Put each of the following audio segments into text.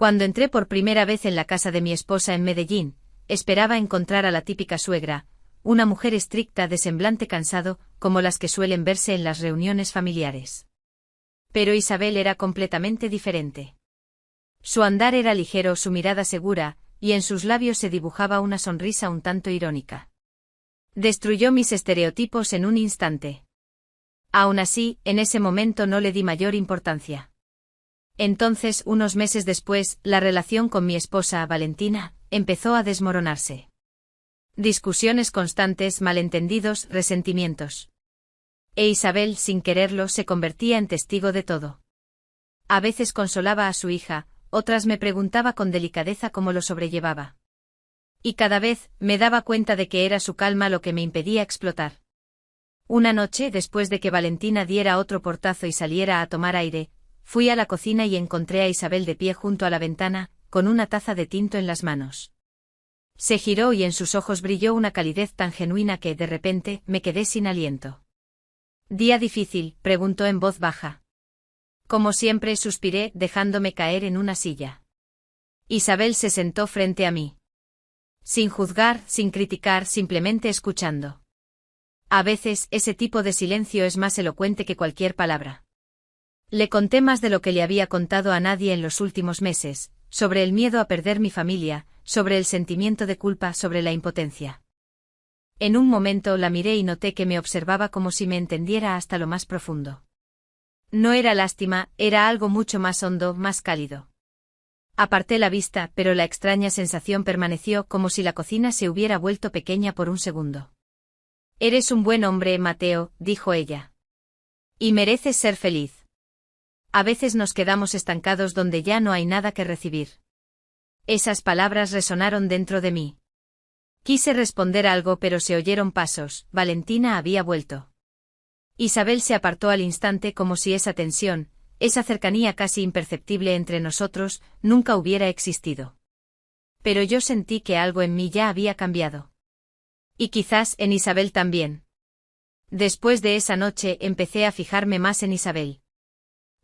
Cuando entré por primera vez en la casa de mi esposa en Medellín, esperaba encontrar a la típica suegra, una mujer estricta de semblante cansado, como las que suelen verse en las reuniones familiares. Pero Isabel era completamente diferente. Su andar era ligero, su mirada segura, y en sus labios se dibujaba una sonrisa un tanto irónica. Destruyó mis estereotipos en un instante. Aún así, en ese momento no le di mayor importancia. Entonces, unos meses después, la relación con mi esposa, Valentina, empezó a desmoronarse. Discusiones constantes, malentendidos, resentimientos. E Isabel, sin quererlo, se convertía en testigo de todo. A veces consolaba a su hija, otras me preguntaba con delicadeza cómo lo sobrellevaba. Y cada vez, me daba cuenta de que era su calma lo que me impedía explotar. Una noche, después de que Valentina diera otro portazo y saliera a tomar aire, fui a la cocina y encontré a Isabel de pie junto a la ventana, con una taza de tinto en las manos. Se giró y en sus ojos brilló una calidez tan genuina que, de repente, me quedé sin aliento. ¿Día difícil?, preguntó en voz baja. Como siempre, suspiré, dejándome caer en una silla. Isabel se sentó frente a mí. Sin juzgar, sin criticar, simplemente escuchando. A veces, ese tipo de silencio es más elocuente que cualquier palabra. Le conté más de lo que le había contado a nadie en los últimos meses, sobre el miedo a perder mi familia, sobre el sentimiento de culpa, sobre la impotencia. En un momento la miré y noté que me observaba como si me entendiera hasta lo más profundo. No era lástima, era algo mucho más hondo, más cálido. Aparté la vista, pero la extraña sensación permaneció, como si la cocina se hubiera vuelto pequeña por un segundo. Eres un buen hombre, Mateo, dijo ella. Y mereces ser feliz. A veces nos quedamos estancados donde ya no hay nada que recibir. Esas palabras resonaron dentro de mí. Quise responder algo, pero se oyeron pasos. Valentina había vuelto. Isabel se apartó al instante como si esa tensión, esa cercanía casi imperceptible entre nosotros, nunca hubiera existido. Pero yo sentí que algo en mí ya había cambiado. Y quizás en Isabel también. Después de esa noche empecé a fijarme más en Isabel.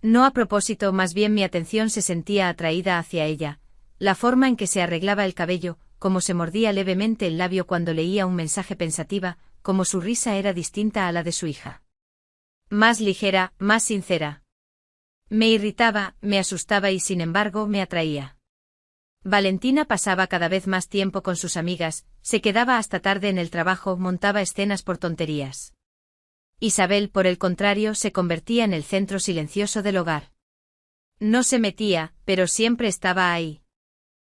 No a propósito, más bien mi atención se sentía atraída hacia ella, la forma en que se arreglaba el cabello, cómo se mordía levemente el labio cuando leía un mensaje pensativa, cómo su risa era distinta a la de su hija. Más ligera, más sincera. Me irritaba, me asustaba y sin embargo me atraía. Valentina pasaba cada vez más tiempo con sus amigas, se quedaba hasta tarde en el trabajo, montaba escenas por tonterías. Isabel, por el contrario, se convertía en el centro silencioso del hogar. No se metía, pero siempre estaba ahí.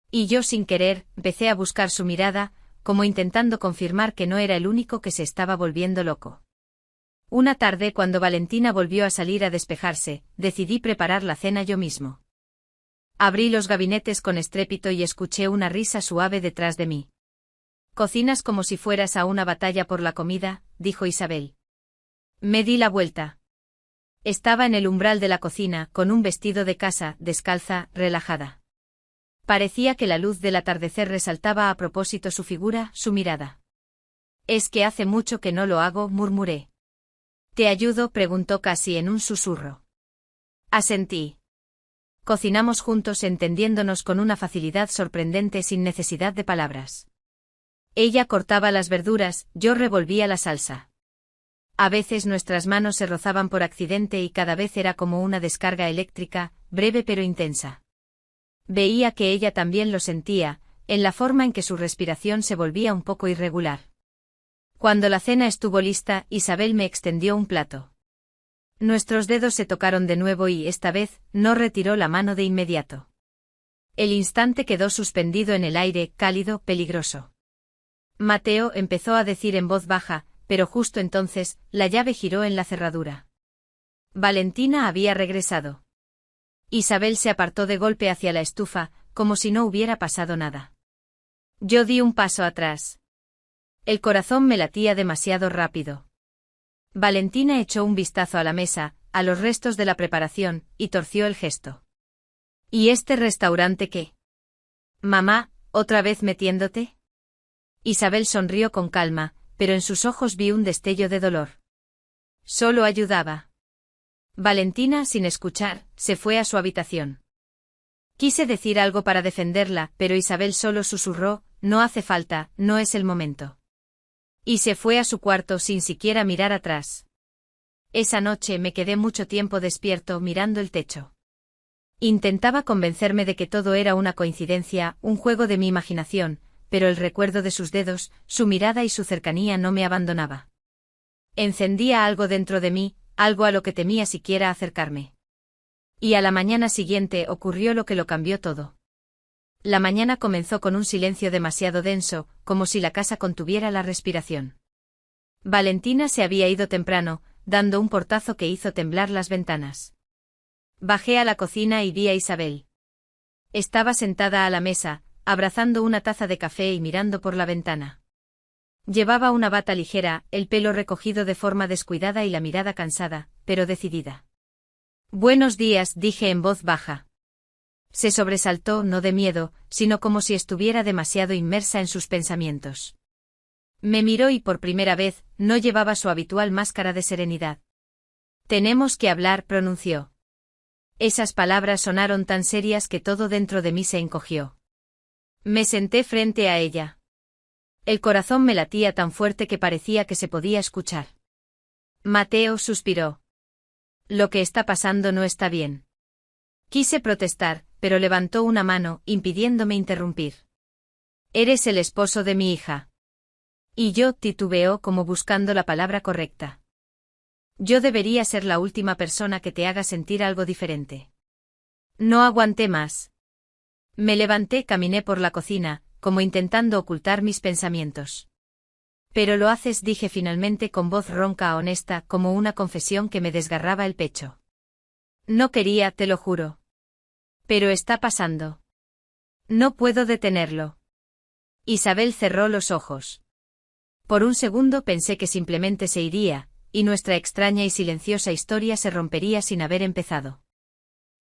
Y yo, sin querer, empecé a buscar su mirada, como intentando confirmar que no era el único que se estaba volviendo loco. Una tarde, cuando Valentina volvió a salir a despejarse, decidí preparar la cena yo mismo. Abrí los gabinetes con estrépito y escuché una risa suave detrás de mí. «Cocinas como si fueras a una batalla por la comida», dijo Isabel. Me di la vuelta. Estaba en el umbral de la cocina, con un vestido de casa, descalza, relajada. Parecía que la luz del atardecer resaltaba a propósito su figura, su mirada. «Es que hace mucho que no lo hago», murmuré. «¿Te ayudo?», preguntó casi en un susurro. Asentí. Cocinamos juntos, entendiéndonos con una facilidad sorprendente sin necesidad de palabras. Ella cortaba las verduras, yo revolvía la salsa. A veces nuestras manos se rozaban por accidente y cada vez era como una descarga eléctrica, breve pero intensa. Veía que ella también lo sentía, en la forma en que su respiración se volvía un poco irregular. Cuando la cena estuvo lista, Isabel me extendió un plato. Nuestros dedos se tocaron de nuevo y, esta vez, no retiró la mano de inmediato. El instante quedó suspendido en el aire, cálido, peligroso. Mateo, empezó a decir en voz baja, pero justo entonces, la llave giró en la cerradura. Valentina había regresado. Isabel se apartó de golpe hacia la estufa, como si no hubiera pasado nada. Yo di un paso atrás. El corazón me latía demasiado rápido. Valentina echó un vistazo a la mesa, a los restos de la preparación, y torció el gesto. ¿Y este restaurante qué? Mamá, ¿otra vez metiéndote? Isabel sonrió con calma, pero en sus ojos vi un destello de dolor. Solo ayudaba. Valentina, sin escuchar, se fue a su habitación. Quise decir algo para defenderla, pero Isabel solo susurró, no hace falta, no es el momento. Y se fue a su cuarto sin siquiera mirar atrás. Esa noche me quedé mucho tiempo despierto mirando el techo. Intentaba convencerme de que todo era una coincidencia, un juego de mi imaginación, pero el recuerdo de sus dedos, su mirada y su cercanía no me abandonaba. Encendía algo dentro de mí, algo a lo que temía siquiera acercarme. Y a la mañana siguiente ocurrió lo que lo cambió todo. La mañana comenzó con un silencio demasiado denso, como si la casa contuviera la respiración. Valentina se había ido temprano, dando un portazo que hizo temblar las ventanas. Bajé a la cocina y vi a Isabel. Estaba sentada a la mesa, abrazando una taza de café y mirando por la ventana. Llevaba una bata ligera, el pelo recogido de forma descuidada y la mirada cansada, pero decidida. «Buenos días», dije en voz baja. Se sobresaltó, no de miedo, sino como si estuviera demasiado inmersa en sus pensamientos. Me miró y por primera vez, no llevaba su habitual máscara de serenidad. «Tenemos que hablar», pronunció. Esas palabras sonaron tan serias que todo dentro de mí se encogió. Me senté frente a ella. El corazón me latía tan fuerte que parecía que se podía escuchar. Mateo suspiró. «Lo que está pasando no está bien». Quise protestar, pero levantó una mano, impidiéndome interrumpir. «Eres el esposo de mi hija». Y yo titubeó como buscando la palabra correcta. Yo debería ser la última persona que te haga sentir algo diferente. No aguanté más. Me levanté, caminé por la cocina, como intentando ocultar mis pensamientos. «Pero lo haces», dije finalmente con voz ronca honesta, como una confesión que me desgarraba el pecho. «No quería, te lo juro. Pero está pasando. No puedo detenerlo». Isabel cerró los ojos. Por un segundo pensé que simplemente se iría, y nuestra extraña y silenciosa historia se rompería sin haber empezado.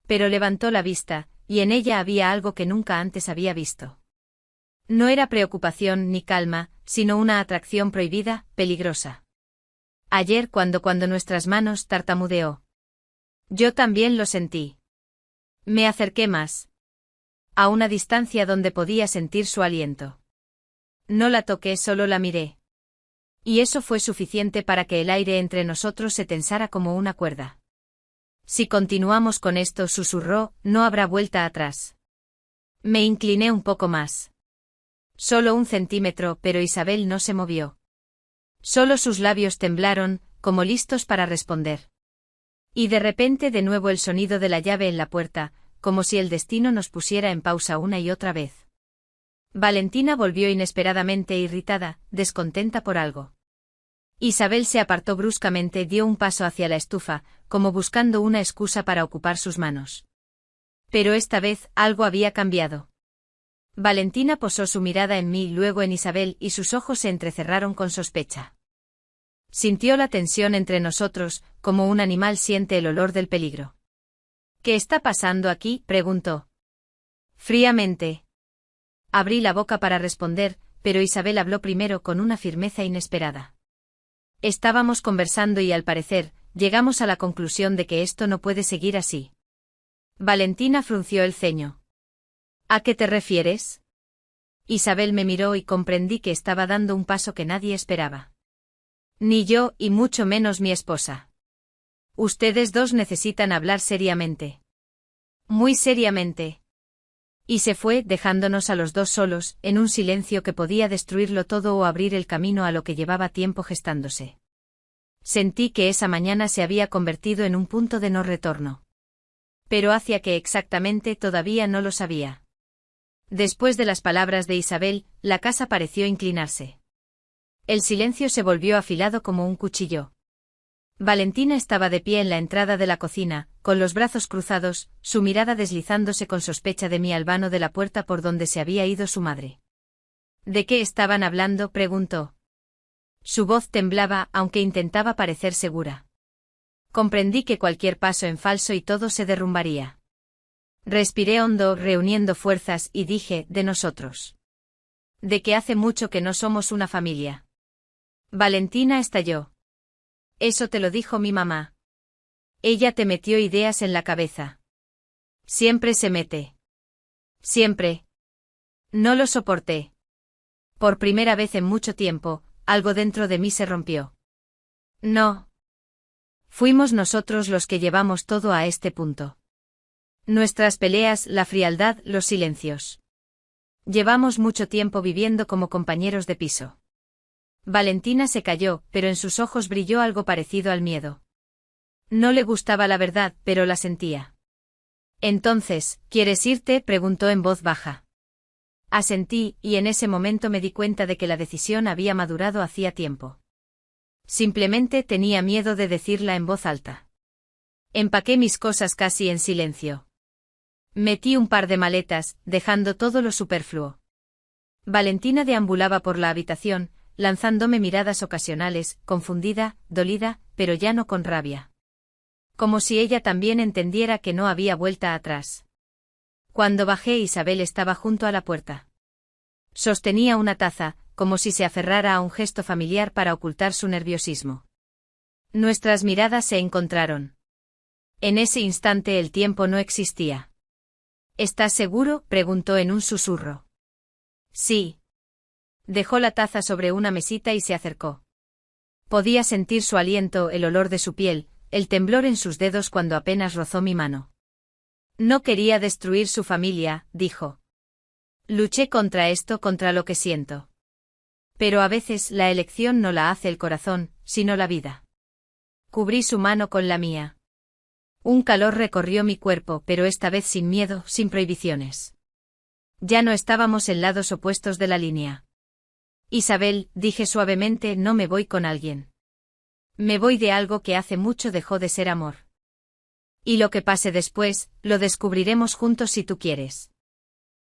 Pero levantó la vista, y en ella había algo que nunca antes había visto. No era preocupación ni calma, sino una atracción prohibida, peligrosa. Ayer cuando nuestras manos tartamudeó. Yo también lo sentí. Me acerqué más. A una distancia donde podía sentir su aliento. No la toqué, solo la miré. Y eso fue suficiente para que el aire entre nosotros se tensara como una cuerda. «Si continuamos con esto», susurró, «no habrá vuelta atrás». Me incliné un poco más. Solo 1 centímetro, pero Isabel no se movió. Solo sus labios temblaron, como listos para responder. Y de repente de nuevo el sonido de la llave en la puerta, como si el destino nos pusiera en pausa una y otra vez. Valentina volvió inesperadamente irritada, descontenta por algo. Isabel se apartó bruscamente, dio un paso hacia la estufa, como buscando una excusa para ocupar sus manos. Pero esta vez algo había cambiado. Valentina posó su mirada en mí, luego en Isabel, y sus ojos se entrecerraron con sospecha. Sintió la tensión entre nosotros, como un animal siente el olor del peligro. «¿Qué está pasando aquí?», preguntó. Fríamente. Abrí la boca para responder, pero Isabel habló primero con una firmeza inesperada. Estábamos conversando y al parecer, llegamos a la conclusión de que esto no puede seguir así. Valentina frunció el ceño. «¿A qué te refieres?». Isabel me miró y comprendí que estaba dando un paso que nadie esperaba. «Ni yo, y mucho menos mi esposa. Ustedes dos necesitan hablar seriamente. Muy seriamente». Y se fue, dejándonos a los dos solos, en un silencio que podía destruirlo todo o abrir el camino a lo que llevaba tiempo gestándose. Sentí que esa mañana se había convertido en un punto de no retorno. Pero hacia qué exactamente todavía no lo sabía. Después de las palabras de Isabel, la casa pareció inclinarse. El silencio se volvió afilado como un cuchillo. Valentina estaba de pie en la entrada de la cocina, con los brazos cruzados, su mirada deslizándose con sospecha de mí al vano de la puerta por donde se había ido su madre. «¿De qué estaban hablando?», preguntó. Su voz temblaba, aunque intentaba parecer segura. Comprendí que cualquier paso en falso y todo se derrumbaría. Respiré hondo, reuniendo fuerzas, y dije, «de nosotros. De que hace mucho que no somos una familia». Valentina estalló. «Eso te lo dijo mi mamá. Ella te metió ideas en la cabeza. Siempre se mete». Siempre. No lo soporté. Por primera vez en mucho tiempo, algo dentro de mí se rompió. No. Fuimos nosotros los que llevamos todo a este punto. Nuestras peleas, la frialdad, los silencios. Llevamos mucho tiempo viviendo como compañeros de piso. Valentina se calló, pero en sus ojos brilló algo parecido al miedo. No le gustaba la verdad, pero la sentía. Entonces, ¿quieres irte?, preguntó en voz baja. Asentí, y en ese momento me di cuenta de que la decisión había madurado hacía tiempo. Simplemente tenía miedo de decirla en voz alta. Empaqué mis cosas casi en silencio. Metí un par de maletas, dejando todo lo superfluo. Valentina deambulaba por la habitación, lanzándome miradas ocasionales, confundida, dolida, pero ya no con rabia. Como si ella también entendiera que no había vuelta atrás. Cuando bajé, Isabel estaba junto a la puerta. Sostenía una taza, como si se aferrara a un gesto familiar para ocultar su nerviosismo. Nuestras miradas se encontraron. En ese instante el tiempo no existía. ¿Estás seguro?, preguntó en un susurro. Sí. Dejó la taza sobre una mesita y se acercó. Podía sentir su aliento, el olor de su piel, el temblor en sus dedos cuando apenas rozó mi mano. No quería destruir su familia, dijo. Luché contra esto, contra lo que siento. Pero a veces la elección no la hace el corazón, sino la vida. Cubrí su mano con la mía. Un calor recorrió mi cuerpo, pero esta vez sin miedo, sin prohibiciones. Ya no estábamos en lados opuestos de la línea. Isabel, dije suavemente, no me voy con alguien. Me voy de algo que hace mucho dejó de ser amor. Y lo que pase después, lo descubriremos juntos si tú quieres.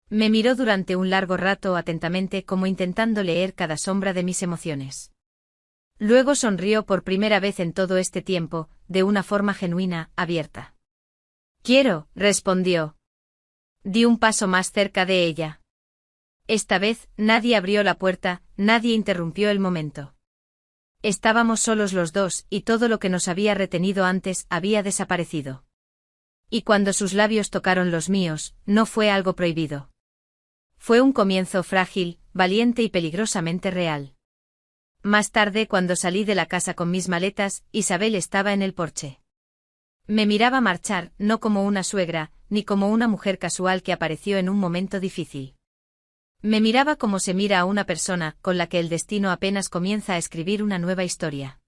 Me miró durante un largo rato atentamente, como intentando leer cada sombra de mis emociones. Luego sonrió por primera vez en todo este tiempo, de una forma genuina, abierta. Quiero, respondió. Di un paso más cerca de ella. Esta vez, nadie abrió la puerta, nadie interrumpió el momento. Estábamos solos los dos, y todo lo que nos había retenido antes había desaparecido. Y cuando sus labios tocaron los míos, no fue algo prohibido. Fue un comienzo frágil, valiente y peligrosamente real. Más tarde, cuando salí de la casa con mis maletas, Isabel estaba en el porche. Me miraba marchar, no como una suegra, ni como una mujer casual que apareció en un momento difícil. Me miraba como se mira a una persona con la que el destino apenas comienza a escribir una nueva historia.